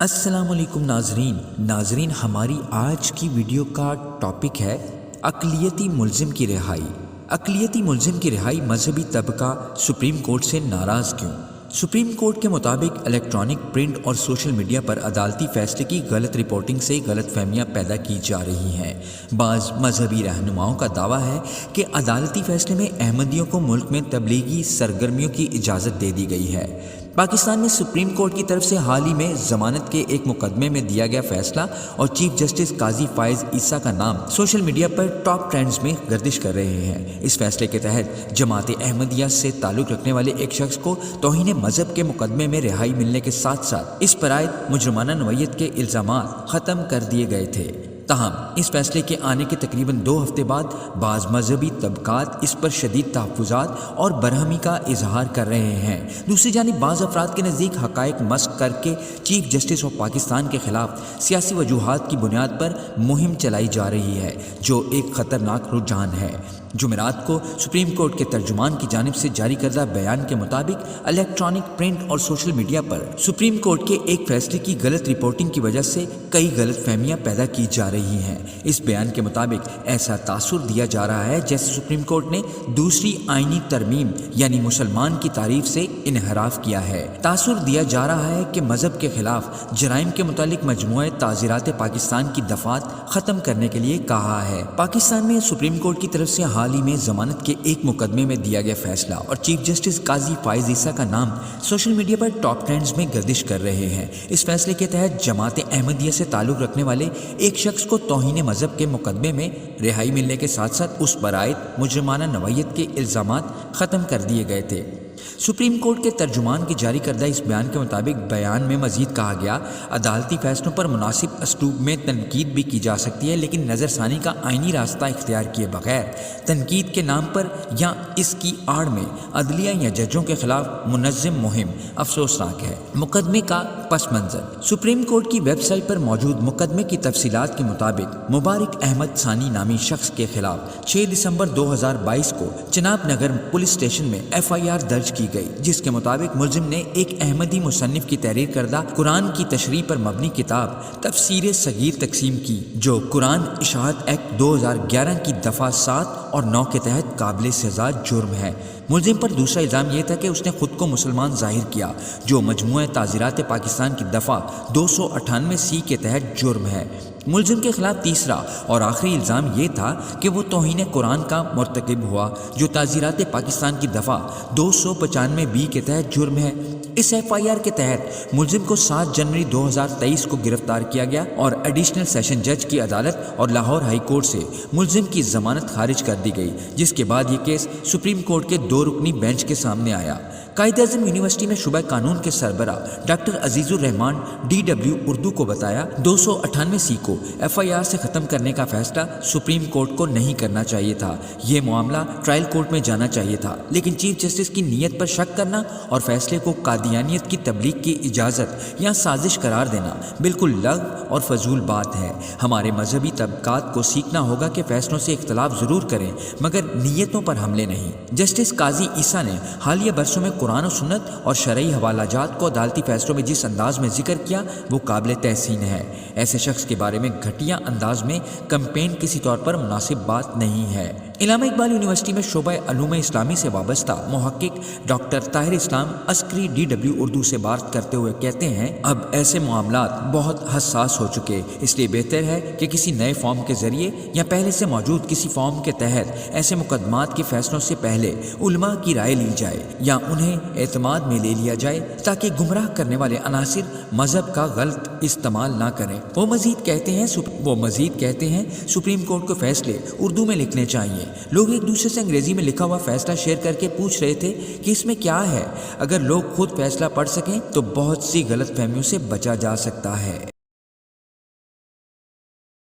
السلام علیکم ناظرین ہماری آج کی ویڈیو کا ٹاپک ہے اقلیتی ملزم کی رہائی۔ اقلیتی ملزم کی رہائی، مذہبی طبقہ سپریم کورٹ سے ناراض کیوں؟ سپریم کورٹ کے مطابق الیکٹرانک، پرنٹ اور سوشل میڈیا پر عدالتی فیصلے کی غلط رپورٹنگ سے غلط فہمیاں پیدا کی جا رہی ہیں۔ بعض مذہبی رہنماؤں کا دعویٰ ہے کہ عدالتی فیصلے میں احمدیوں کو ملک میں تبلیغی سرگرمیوں کی اجازت دے دی گئی ہے۔ پاکستان میں سپریم کورٹ کی طرف سے حال ہی میں ضمانت کے ایک مقدمے میں دیا گیا فیصلہ اور چیف جسٹس قاضی فائز عیسیٰ کا نام سوشل میڈیا پر ٹاپ ٹرینڈز میں گردش کر رہے ہیں۔ اس فیصلے کے تحت جماعت احمدیہ سے تعلق رکھنے والے ایک شخص کو توہین مذہب کے مقدمے میں رہائی ملنے کے ساتھ ساتھ اس پر عائد مجرمانہ نوعیت کے الزامات ختم کر دیے گئے تھے۔ تاہم اس فیصلے کے آنے کے تقریباً 2 ہفتے بعد بعض مذہبی طبقات اس پر شدید تحفظات اور برہمی کا اظہار کر رہے ہیں۔ دوسری جانب بعض افراد کے نزدیک حقائق مسخ کر کے چیف جسٹس آف پاکستان کے خلاف سیاسی وجوہات کی بنیاد پر مہم چلائی جا رہی ہے، جو ایک خطرناک رجحان ہے۔ جمعرات کو سپریم کورٹ کے ترجمان کی جانب سے جاری کردہ بیان کے مطابق الیکٹرانک، پرنٹ اور سوشل میڈیا پر سپریم کورٹ کے ایک فیصلے کی غلط رپورٹنگ کی وجہ سے کئی غلط فہمیاں پیدا کی جا رہی ہیں۔ اس بیان کے مطابق ایسا تاثر دیا جا رہا ہے جیسے سپریم کورٹ نے دوسری آئینی ترمیم یعنی مسلمان کی تعریف سے انحراف کیا ہے۔ تاثر دیا جا رہا ہے کہ مذہب کے خلاف جرائم کے متعلق مجموعہ تعزیرات پاکستان کی دفعات ختم کرنے کے لیے کہا ہے۔ پاکستان میں سپریم کورٹ کی طرف سے حال ہی میں ضمانت کے ایک مقدمے میں دیا گیا فیصلہ اور چیف جسٹس قاضی فائز عیسیٰ کا نام سوشل میڈیا پر ٹاپ ٹرینڈز میں گردش کر رہے ہیں۔ اس فیصلے کے تحت جماعت احمدیہ سے تعلق رکھنے والے ایک شخص کو توہین مذہب کے مقدمے میں رہائی ملنے کے ساتھ ساتھ اس پر عائد مجرمانہ نوعیت کے الزامات ختم کر دیے گئے تھے۔ سپریم کورٹ کے ترجمان کی جاری کردہ اس بیان کے مطابق بیان میں مزید کہا گیا، عدالتی فیصلوں پر مناسب اسلوب میں تنقید بھی کی جا سکتی ہے، لیکن نظر ثانی کا آئینی راستہ اختیار کیے بغیر تنقید کے نام پر یا اس کی آڑ میں عدلیہ یا ججوں کے خلاف منظم مہم افسوسناک ہے۔ مقدمے کا پس منظر۔ سپریم کورٹ کی ویب سائٹ پر موجود مقدمے کی تفصیلات کے مطابق مبارک احمد ثانی نامی شخص کے خلاف 6 دسمبر 2022 کو چناب نگر پولیس اسٹیشن میں FIR درج کی گئی، جس کے مطابق ملزم نے ایک احمدی مصنف کی تحریر کردہ قرآن کی تشریح پر مبنی کتاب تفسیر صغیر تقسیم کی، جو قرآن اشاعت ایکٹ 2011 کی دفعہ 7 اور 9 کے تحت قابل سزا جرم ہے۔ ملزم پر دوسرا الزام یہ تھا کہ اس نے خود کو مسلمان ظاہر کیا، جو مجموعہ تعزیرات پاکستان کی دفعہ 298C کے تحت جرم ہے۔ ملزم کے خلاف تیسرا اور آخری الزام یہ تھا کہ وہ توہین قرآن کا مرتکب ہوا، جو تعزیرات پاکستان کی دفعہ 295B کے تحت جرم ہے۔ اس FIR کے تحت ملزم کو 7 جنوری 2023 کو گرفتار کیا گیا اور ایڈیشنل سیشن جج کی عدالت اور لاہور ہائی کورٹ سے ملزم کی ضمانت خارج کر دی گئی، جس کے بعد یہ کیس سپریم کورٹ کے 2 رکنی بینچ کے سامنے آیا۔ قائد اعظم یونیورسٹی میں شعبہ قانون کے سربراہ ڈاکٹر عزیز الرحمان DW اردو کو بتایا، 298C کو FIR سے ختم کرنے کا فیصلہ سپریم کورٹ کو نہیں کرنا چاہیے تھا۔ یہ معاملہ ٹرائل کورٹ میں جانا چاہیے تھا، لیکن چیف جسٹس کی نیت پر شک کرنا اور فیصلے کو قادیانیت کی تبلیغ کی اجازت یا سازش قرار دینا بالکل لغو اور فضول بات ہے۔ ہمارے مذہبی طبقات کو سیکھنا ہوگا کہ فیصلوں سے اختلاف ضرور کریں، مگر نیتوں پر حملے نہیں۔ جسٹس قاضی عیسیٰ نے حالیہ برسوں میں قرآن و سنت اور شرعی حوالہ جات کو عدالتی فیصلوں میں جس انداز میں ذکر کیا وہ قابل تحسین ہے۔ ایسے شخص کے بارے میں گھٹیا انداز میں کمپین کسی طور پر مناسب بات نہیں ہے۔ علامہ اقبال یونیورسٹی میں شعبہ علوم اسلامی سے وابستہ محقق ڈاکٹر طاہر اسلام عسکری DW اردو سے بات کرتے ہوئے کہتے ہیں، اب ایسے معاملات بہت حساس ہو چکے، اس لیے بہتر ہے کہ کسی نئے فارم کے ذریعے یا پہلے سے موجود کسی فارم کے تحت ایسے مقدمات کے فیصلوں سے پہلے علماء کی رائے لی جائے یا انہیں اعتماد میں لے لیا جائے، تاکہ گمراہ کرنے والے عناصر مذہب کا غلط استعمال نہ کریں۔ وہ مزید کہتے ہیں سپریم کورٹ کو فیصلے اردو میں لکھنے چاہیے۔ لوگ ایک دوسرے سے انگریزی میں لکھا ہوا فیصلہ شیئر کر کے پوچھ رہے تھے کہ اس میں کیا ہے۔ اگر لوگ خود فیصلہ پڑھ سکیں تو بہت سی غلط فہمیوں سے بچا جا سکتا ہے۔